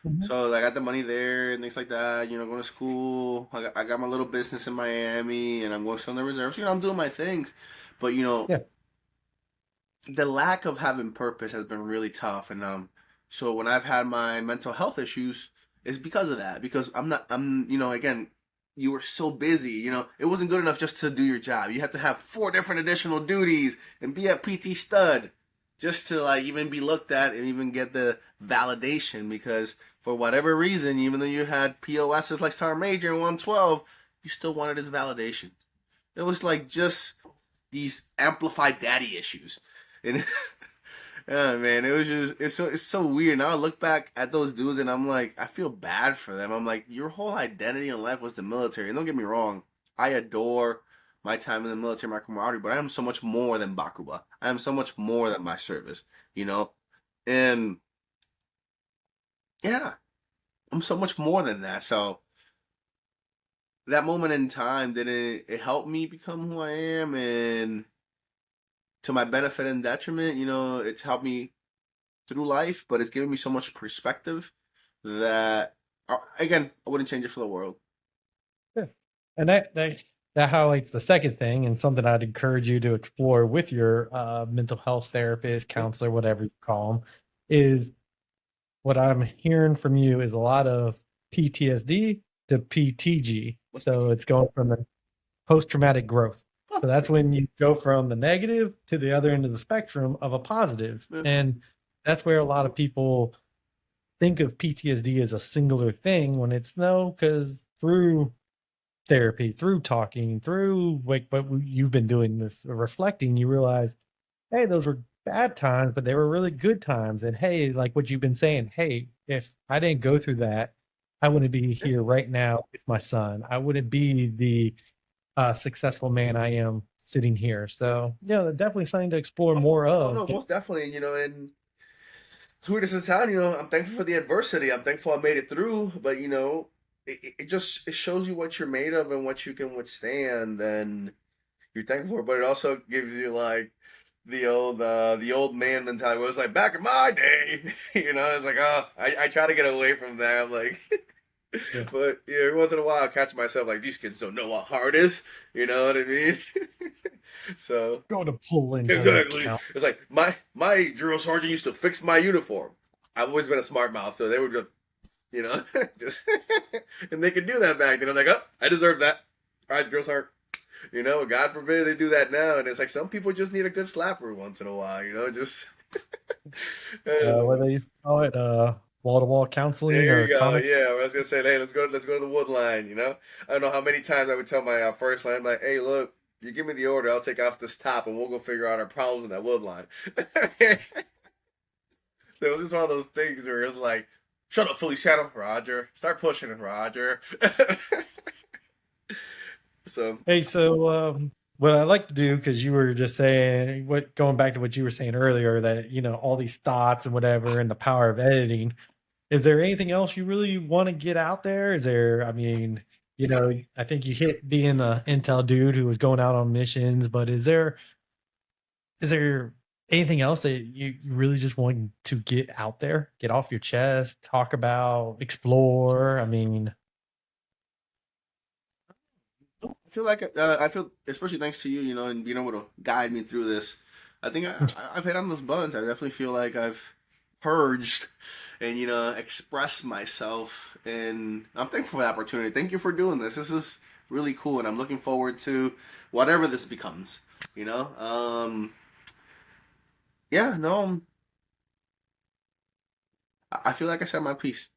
Mhm. So I got the money there and things like that. Going to school. I got my little business in Miami, and I'm going to some of the reserves. I'm doing my things, but Yeah. the lack of having purpose has been really tough. And So when I've had my mental health issues, it's because of that. Because again, you were so busy. It wasn't good enough just to do your job. You had to have 4 different additional duties and be a PT stud just to like even be looked at and even get the validation. Because for whatever reason, even though you had POSs like Star Major and 112, you still wanted his validation. It was like just these amplified daddy issues, and yeah, man, it's so weird. Now I look back at those dudes and I'm like, I feel bad for them. I'm like, your whole identity in life was the military. And don't get me wrong, I adore my time in the military, my camaraderie, but I am so much more than Bakuba. I am so much more than my service, you know? And yeah, I'm so much more than that. So that moment in time didn't it helped me become who I am, and to my benefit and detriment, it's helped me through life, but it's given me so much perspective that, again, I wouldn't change it for the world. Yeah. And that highlights the second thing, and something I'd encourage you to explore with your mental health therapist, Yeah. counselor, whatever you call them, is what I'm hearing from you is a lot of PTSD to PTG. What's So PT? it's going from the post-traumatic growth. Huh. So that's when you go from the negative to the other end of the spectrum of a positive. Yeah. And that's where a lot of people think of PTSD as a singular thing, when it's no, because through therapy, through talking, through like what you've been doing, this reflecting, you realize, hey, those were bad times, but they were really good times. And hey, like what you've been saying, hey, if I didn't go through that, I wouldn't be Yeah. here right now with my son. I wouldn't be the successful man I am sitting here. So yeah, definitely something to explore more Oh of. no, most definitely. And sweetest in town. I'm thankful for the adversity. I'm thankful I made it through. But it shows you what you're made of and what you can withstand, and you're thankful for it. But it also gives you like the old man mentality, where it's like back in my day. It's like, oh, I try to get away from that. I'm like, Yeah. but yeah, every once in a while I catch myself like, these kids don't know what hard is. You know what I mean? So Go to Poland doesn't exactly, count. it's like my drill sergeant used to fix my uniform. I've always been a smart mouth, so they would just, you know, just and they could do that back then. I'm like, oh, I deserve that. All right, drill sergeant. God forbid they do that now, and it's like some people just need a good slapper once in a while. Just What they used to call it, wall-to-wall counseling there or you go. comic. Yeah, I was gonna say, hey, let's go to the wood line. I don't know how many times I would tell my first line, like, hey, look, you give me the order, I'll take off this top, and we'll go figure out our problems in that wood line. So it was just one of those things where it was like, shut up, Feliciano, Roger. Start pushing it, Roger. So Hey, so what I like to do, because you were just saying, what going back to what you were saying earlier, that all these thoughts and whatever, and the power of editing. Is there anything else you really want to get out there? Is there? I mean, I think you hit being the intel dude who was going out on missions, but is there anything else that you really just want to get out there, get off your chest, talk about, explore? I mean, I feel, especially thanks to you, and being able to guide me through this. I think I've hit on those buttons. I definitely feel like I've purged and expressed myself, and I'm thankful for the opportunity. Thank you for doing this. This is really cool, and I'm looking forward to whatever this becomes. Yeah, no, I feel like I said my piece.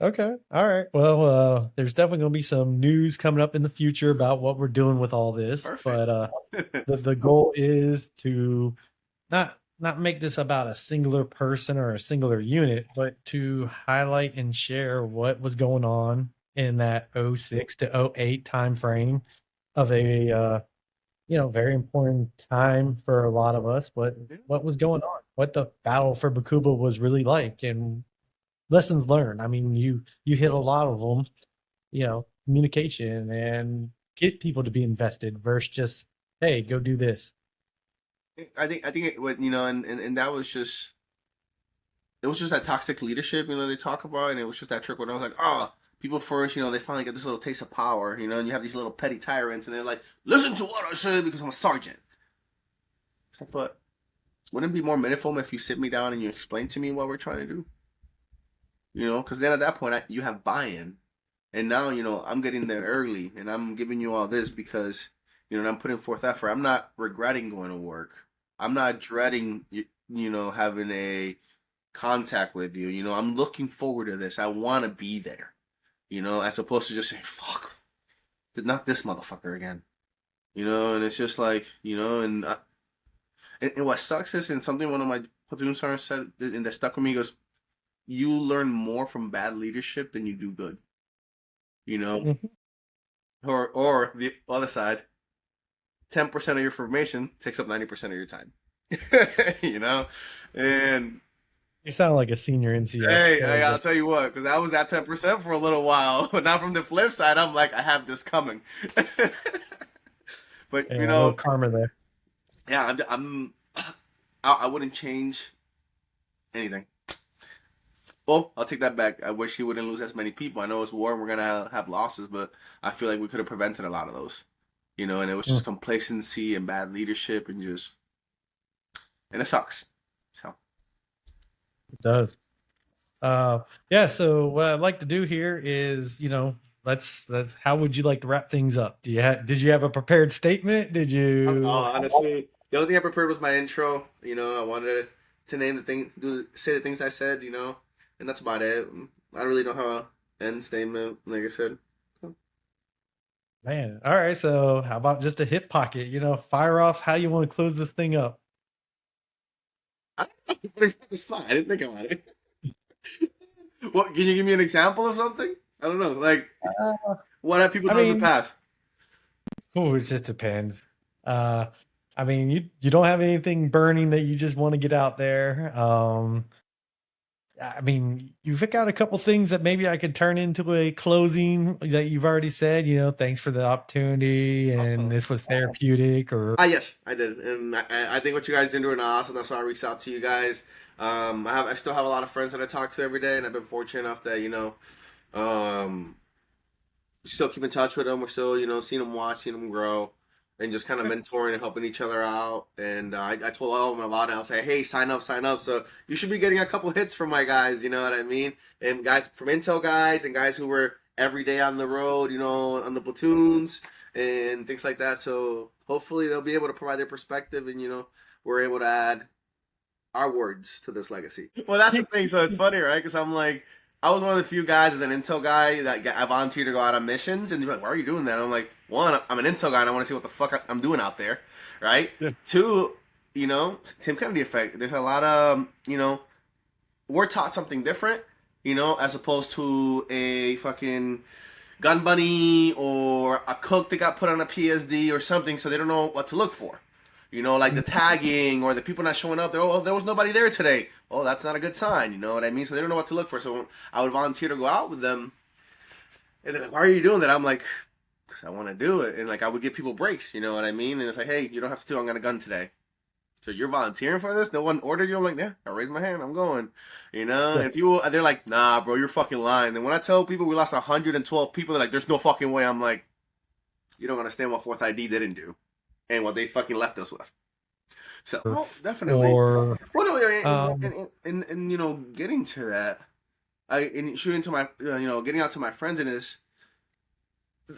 okay. All right. Well, there's definitely going to be some news coming up in the future about what we're doing with all this, Perfect. but the goal is to not make this about a singular person or a singular unit, but to highlight and share what was going on in that '06 to '08 time frame of a very important time for a lot of us. What was going on, what the battle for Bakuba was really like, and lessons learned. I mean, you hit a lot of them. Communication and get people to be invested versus just, hey, go do this. I think it would, and that was just, it was just that toxic leadership, they talk about, and it was just that trick when I was like, oh, people first, they finally get this little taste of power, and you have these little petty tyrants, and they're like, listen to what I said because I'm a sergeant. It's like, but wouldn't it be more meaningful if you sit me down and you explain to me what we're trying to do? Because then at that point you have buy-in, and now I'm getting there early, and I'm giving you all this because I'm putting forth effort. I'm not regretting going to work. I'm not dreading having a contact with you. I'm looking forward to this. I want to be there. As opposed to just saying fuck, not this motherfucker again. And it's just like and what sucks is, and something one of my platoon sergeants said, and that stuck with me, he goes, you learn more from bad leadership than you do good. You know, Mhm. or the other side, 10% of your information takes up 90% of your time. you know, and You sound like a senior NCO. hey, I'll tell you what, because I was at 10% for a little while, but now from the flip side, I'm like, I have this coming. but Yeah, a little karma there. yeah, I wouldn't change anything. Well, I'll take that back. I wish he wouldn't lose as many people. I know it's war and we're gonna have losses, but I feel like we could have prevented a lot of those. And it was Mm, just complacency and bad leadership and it sucks. So it does. Yeah. So what I'd like to do here is, let's. How would you like to wrap things up? Did you have a prepared statement? Did you? honestly, the only thing I prepared was my intro. I wanted to name the thing, say the things I said. And that's about it. I don't really know how to end statement, like I said. So, Man, all right. So how about just a hip pocket? Fire off how you want to close this thing up. I don't know. Put it on the spot. I didn't think about it. What? Can you give me an example of something? I don't know. Like, what have people I done in the mean, past? oh, it just depends. Uh, I mean, you don't have anything burning that you just want to get out there. I mean, you've got a couple things that maybe I could turn into a closing that you've already said. Thanks for the opportunity, and Uh-oh. this was therapeutic. Or Yes, I did, and I think what you guys are doing awesome. That's why I reached out to you guys. I still have a lot of friends that I talk to every day, and I've been fortunate enough that um, still keep in touch with them. We're still seeing them watch, seeing them grow, and just kind of mentoring and helping each other out. And I told all of them about it. I'll say, hey, sign up, sign up. So you should be getting a couple hits from my guys. You know what I mean? And guys from Intel guys and guys who were every day on the road, on the platoons and things like that. So hopefully they'll be able to provide their perspective, and we're able to add our words to this legacy. Well, that's the thing. So it's funny, right? Because I'm like, I was one of the few guys as an intel guy that I volunteered to go out on missions, and they're like, "Why are you doing that?" And I'm like, one, I'm an intel guy, and I want to see what the fuck I'm doing out there, right? yeah, Two, Tim Kennedy effect. There's a lot of, we're taught something different, as opposed to a fucking gun bunny or a cook that got put on a PSD or something, so they don't know what to look for. Like the tagging or the people not showing up. There was nobody there today. Oh, that's not a good sign. You know what I mean? So they don't know what to look for. So I would volunteer to go out with them, and they're like, "Why are you doing that?" I'm like, "Because I want to do it." And like I would give people breaks. You know what I mean? And it's like, "Hey, you don't have to do. I'm gonna gun today." So you're volunteering for this? No one ordered you? I'm like, yeah, I raised my hand. I'm going. yeah. And people, they're like, nah, bro, you're fucking lying. And when I tell people we lost 112 people, they're like, there's no fucking way. I'm like, you don't understand what Fourth ID didn't do and what they fucking left us with. So, well, definitely. Or Well, no, um, getting to that, and shooting to my, getting out to my friends in this,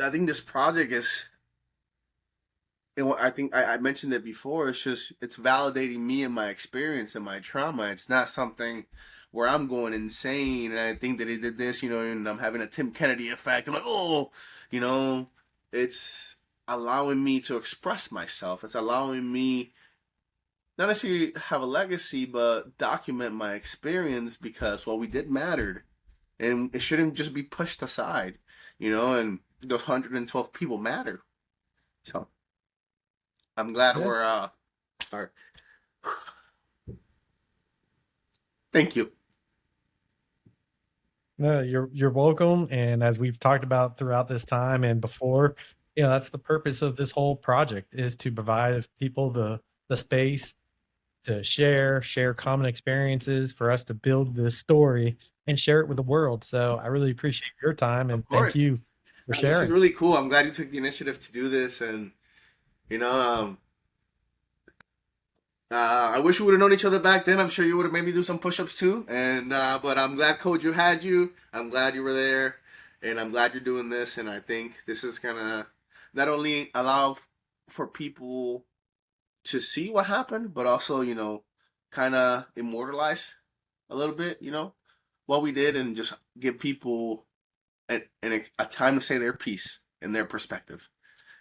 I think this project is, and what I think I mentioned it before. It's validating me and my experience and my trauma. It's not something where I'm going insane and I think that he did this, and I'm having a Tim Kennedy effect. I'm like, oh, you know, it's allowing me to express myself. It's allowing me not necessarily have a legacy, but document my experience because what we did mattered, and it shouldn't just be pushed aside, And those 112 people matter. So I'm glad yes. we're all right. Thank you. No, you're welcome. And as we've talked about throughout this time and before, that's the purpose of this whole project is to provide people the space to share common experiences for us to build this story and share it with the world. So I really appreciate your time Of and thank course. you for This is sharing. really cool. I'm glad you took the initiative to do this, and you know, um, I wish we would have known each other back then. I'm sure you would have made me do some push-ups too. And but I'm glad Koju had you. I'm glad you were there, and I'm glad you're doing this. And I think this is gonna not only allow for people to see what happened, but also kind of immortalize a little bit, what we did, and just give people a time to say their piece and their perspective,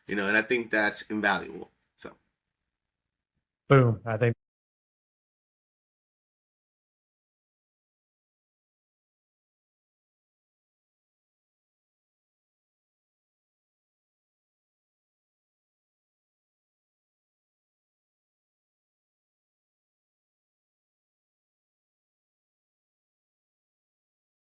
and I think that's invaluable. So, Boom. I think